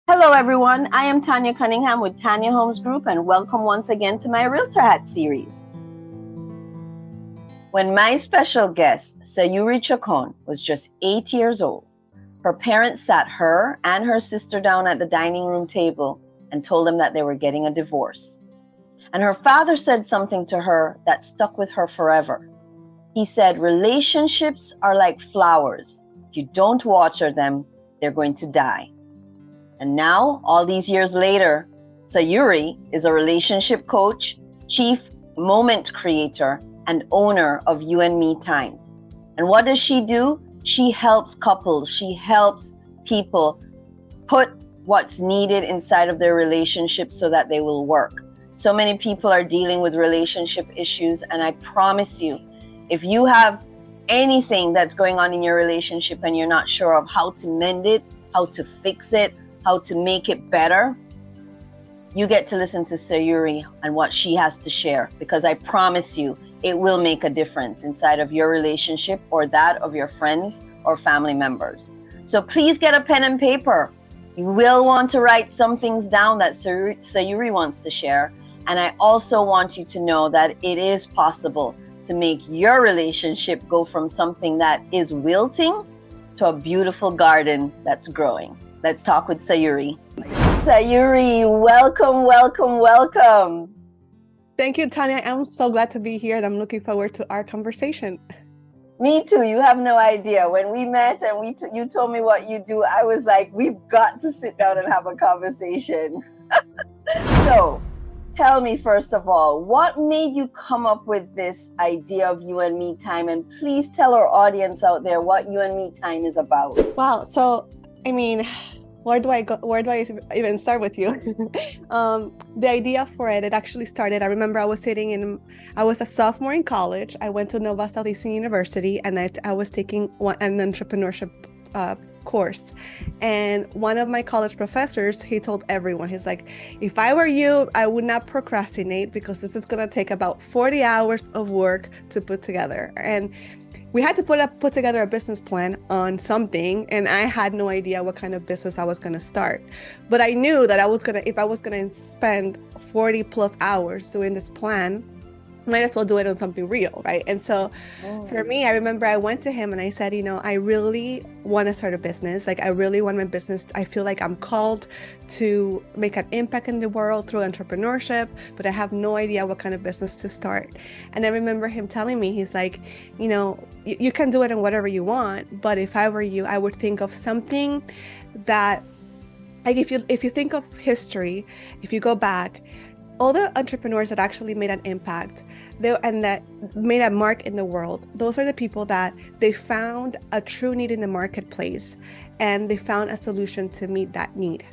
Hello, everyone. I am Tanya Cunningham with Tanya Homes Group, and welcome once again to my Realtor Hat series. When my special guest, Sayuri Chacon, was just 8 years old, her parents sat her and her sister down at the dining room table and told them that they were getting a divorce. And her father said something to her that stuck with her forever. He said, "Relationships are like flowers. If you don't water them, they're going to die." And now, all these years later, Sayuri is a relationship coach, chief moment creator, and owner of You and Me Time. And what does she do? She helps couples, she helps people put what's needed inside of their relationship so that they will work. So many people are dealing with relationship issues, and I promise you, if you have anything that's going on in your relationship and you're not sure of how to mend it, how to fix it, how to make it better, you get to listen to Sayuri and what she has to share, because I promise you it will make a difference inside of your relationship or that of your friends or family members. So please get a pen and paper. You will want to write some things down that Sayuri wants to share. And I also want you to know that it is possible to make your relationship go from something that is wilting to a beautiful garden that's growing. Let's talk with Sayuri. Sayuri, welcome, welcome, welcome. Thank you, Tanya. I'm so glad to be here and I'm looking forward to our conversation. Me too. You have no idea. When we met and you told me what you do, I was like, we've got to sit down and have a conversation. So, tell me first of all, what made you come up with this idea of You and Me Time? And please tell our audience out there what You and Me Time is about. Wow. So, where do I go? Where do I even start with you? The idea for it actually started. I remember I was a sophomore in college. I went to Nova Southeastern University and I was taking an entrepreneurship course. And one of my college professors, he told everyone, he's like, if I were you, I would not procrastinate because this is going to take about 40 hours of work to put together. And we had to put together a business plan on something, and I had no idea what kind of business I was going to start. But I knew that if I was going to spend 40 plus hours doing this plan, might as well do it on something real, right? And so for me, I remember I went to him and I said, I really want to start a business. Like, I really want my business. I feel like I'm called to make an impact in the world through entrepreneurship, but I have no idea what kind of business to start. And I remember him telling me, he's like, you can do it in whatever you want, but if I were you, I would think of something that, like, if you think of history, if you go back, all the entrepreneurs that actually made an impact and that made a mark in the world, those are the people that they found a true need in the marketplace and they found a solution to meet that need.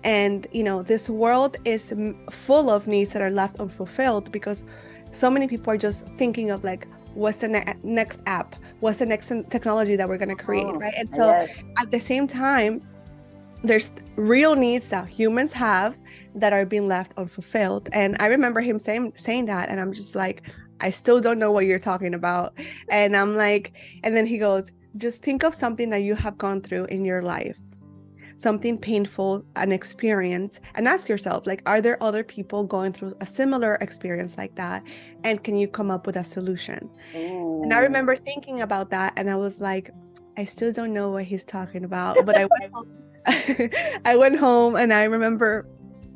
And, this world is full of needs that are left unfulfilled because so many people are just thinking of like, what's the next app? What's the next technology that we're going to create, right? And so at the same time, there's real needs that humans have that are being left unfulfilled. And I remember him saying that, and I'm just like, I still don't know what you're talking about. And I'm like, and then he goes, just think of something that you have gone through in your life, something painful, an experience, and ask yourself, like, are there other people going through a similar experience like that? And can you come up with a solution? And I remember thinking about that, and I was like, I still don't know what he's talking about. But I went home. I went home and I remember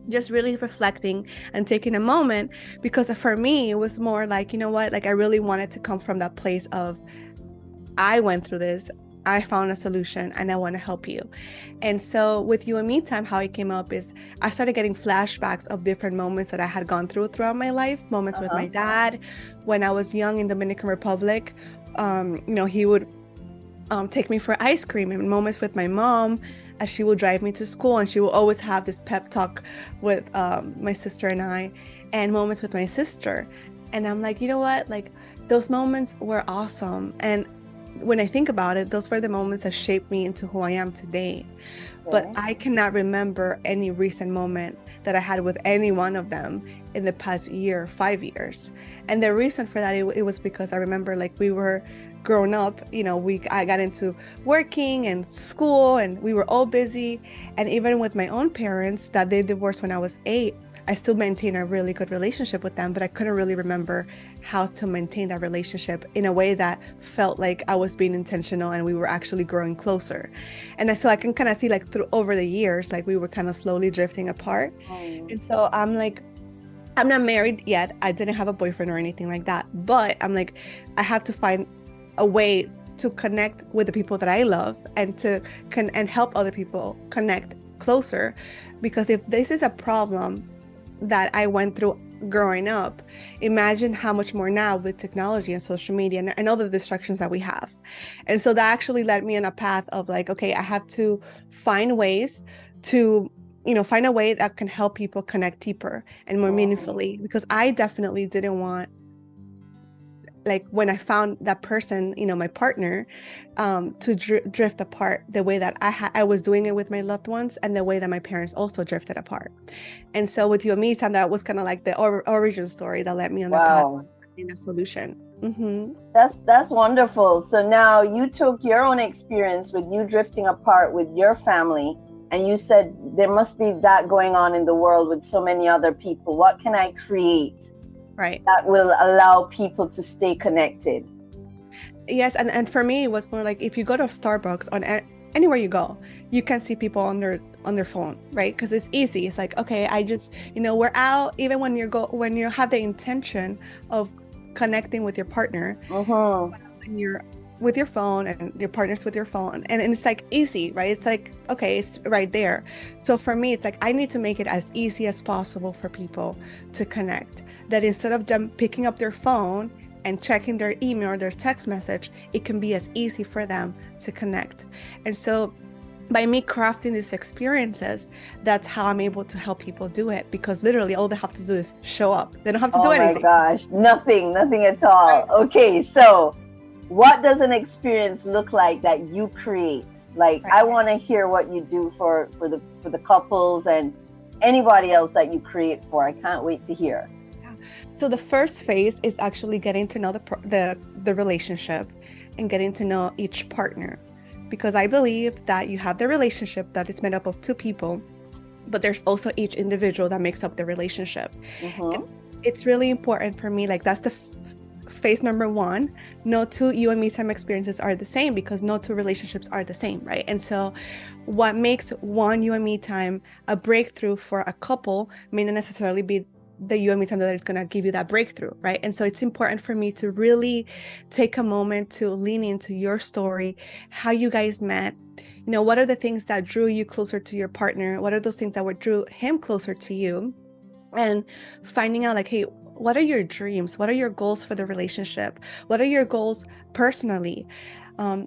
just really reflecting and taking a moment, because for me, it was more like, like I really wanted to come from that place of, I went through this, I found a solution, and I want to help you. And so with You and Me Time, how it came up is I started getting flashbacks of different moments that I had gone throughout my life, moments with my dad when I was young in Dominican Republic. He would take me for ice cream, and moments with my mom as she would drive me to school, and she will always have this pep talk with my sister and I, and moments with my sister. And I'm like, you know what? Like, those moments were awesome. And when I think about it, those were the moments that shaped me into who I am today. But I cannot remember any recent moment that I had with any one of them in the past year, 5 years. And the reason for that, it was because I remember, like, we were grown up, I got into working and school, and we were all busy. And even with my own parents, that they divorced when I was 8, I still maintain a really good relationship with them, but I couldn't really remember how to maintain that relationship in a way that felt like I was being intentional and we were actually growing closer. And so I can kind of see like through over the years, like we were kind of slowly drifting apart. And so I'm like, I'm not married yet. I didn't have a boyfriend or anything like that, but I'm like, I have to find a way to connect with the people that I love and and help other people connect closer. Because if this is a problem that I went through growing up, imagine how much more now with technology and social media and all the distractions that we have. And so that actually led me on a path of like, okay, I have to find ways to find a way that can help people connect deeper and more meaningfully, because I definitely didn't want, like when I found that person, my partner, to drift apart the way that I was doing it with my loved ones, and the way that my parents also drifted apart. And so with You and Me Time, that was kind of like the origin story that led me on the path in a solution. That's wonderful. So now you took your own experience with you drifting apart with your family, and you said there must be that going on in the world with so many other people. What can I create? Right. That will allow people to stay connected. Yes, and for me, it was more like if you go to Starbucks, anywhere you go, you can see people on their phone, right? Because it's easy. It's like, okay, I just, we're out. Even when you have the intention of connecting with your partner, when you're with your phone and your partner's with your phone, and it's like easy, right? It's like, okay, it's right there. So for me, it's like I need to make it as easy as possible for people to connect. That instead of them picking up their phone and checking their email or their text message, it can be as easy for them to connect. And so by me crafting these experiences, that's how I'm able to help people do it, because literally all they have to do is show up. They don't have to do anything. Oh my gosh, nothing at all. Right. Okay, so what does an experience look like that you create? Like, right. I want to hear what you do for the couples and anybody else that you create for. I can't wait to hear. So the first phase is actually getting to know the relationship and getting to know each partner, because I believe that you have the relationship that is made up of two people, but there's also each individual that makes up the relationship. It's really important for me, like that's the phase number one. No two You and Me Time experiences are the same, because no two relationships are the same, right? And so what makes one You and Me Time a breakthrough for a couple may not necessarily be the You and Me Time that is going to give you that breakthrough, right? And so it's important for me to really take a moment to lean into your story, how you guys met, what are the things that drew you closer to your partner? What are those things that drew him closer to you? And finding out like, hey, what are your dreams? What are your goals for the relationship? What are your goals personally?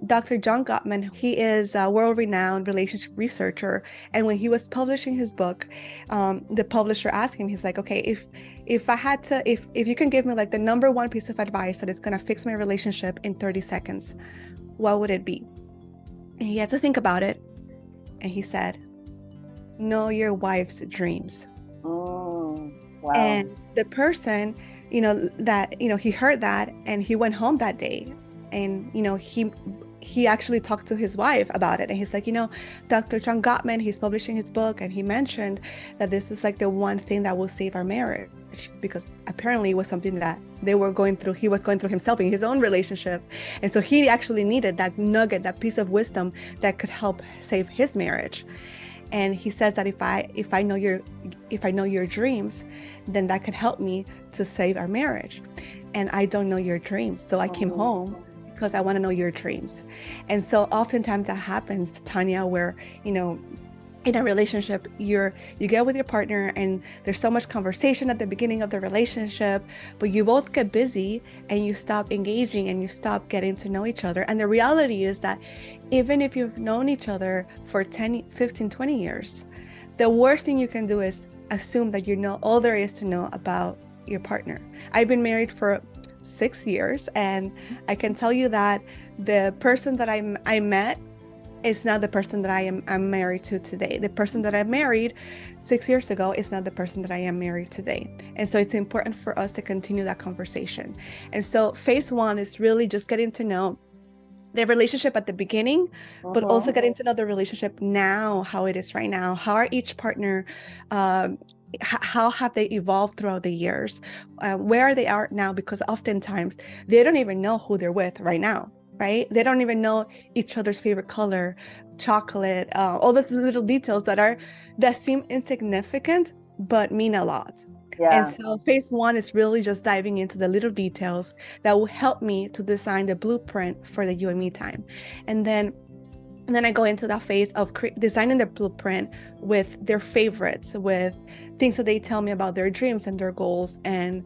Dr. John Gottman, he is a world-renowned relationship researcher. And when he was publishing his book, the publisher asked him, he's like, okay, if I had to, if you can give me like the number one piece of advice that is going to fix my relationship in 30 seconds, what would it be? And he had to think about it. And he said, know your wife's dreams. Oh, wow. And the person, he heard that and he went home that day. And, he actually talked to his wife about it. And he's like, Dr. John Gottman, he's publishing his book. And he mentioned that this is like the one thing that will save our marriage, because apparently it was something that he was going through himself in his own relationship. And so he actually needed that nugget, that piece of wisdom that could help save his marriage. And he says that if I know your dreams, then that could help me to save our marriage. And I don't know your dreams. So I came home because I want to know your dreams. And so oftentimes that happens, Tanya, where, in a relationship, you get with your partner and there's so much conversation at the beginning of the relationship, but you both get busy and you stop engaging and you stop getting to know each other. And the reality is that even if you've known each other for 10, 15, 20 years, the worst thing you can do is assume that you know all there is to know about your partner. I've been married for 6 years, and I can tell you that the person that I met is not the person that I'm married to today. The person that I married 6 years ago is not the person that I am married today. And so it's important for us to continue that conversation. And so phase one is really just getting to know their relationship at the beginning, but also Mhm. getting to know the relationship now, how it is right now. How are each partner, how have they evolved throughout the years? Where are they at now? Because oftentimes they don't even know who they're with right now, right? They don't even know each other's favorite color, chocolate, all those little details that seem insignificant, but mean a lot. And Yeah. so phase one is really just diving into the little details that will help me to design the blueprint for the you and me time. And then I go into that phase of designing the blueprint with their favorites, with things that they tell me about their dreams and their goals, and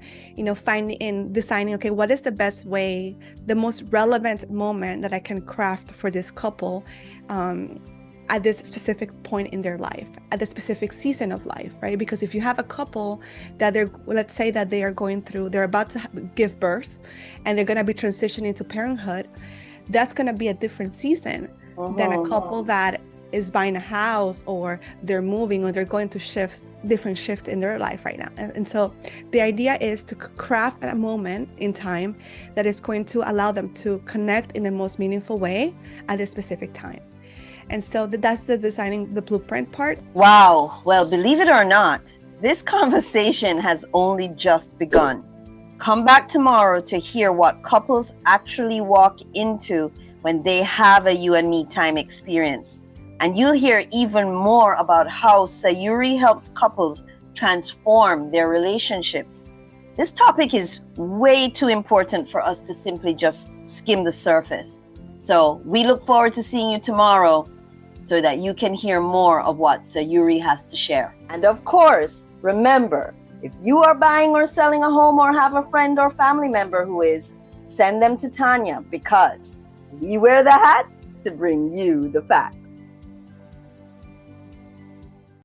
finding and designing, okay, what is the best way, the most relevant moment that I can craft for this couple at this specific point in their life, at the specific season of life, right? Because if you have a couple that let's say that they're about to give birth and they're going to be transitioning to parenthood, that's going to be a different season than a couple that is buying a house, or they're moving, or they're going to different shifts in their life right now. And so the idea is to craft a moment in time that is going to allow them to connect in the most meaningful way at a specific time. And so that's the designing the blueprint part. Wow. Well, believe it or not, this conversation has only just begun. Come back tomorrow to hear what couples actually walk into when they have a you and me time experience. And you'll hear even more about how Sayuri helps couples transform their relationships. This topic is way too important for us to simply just skim the surface. So we look forward to seeing you tomorrow so that you can hear more of what Sayuri has to share. And of course, remember, if you are buying or selling a home or have a friend or family member who is, send them to Tanya, because we wear the hat to bring you the facts.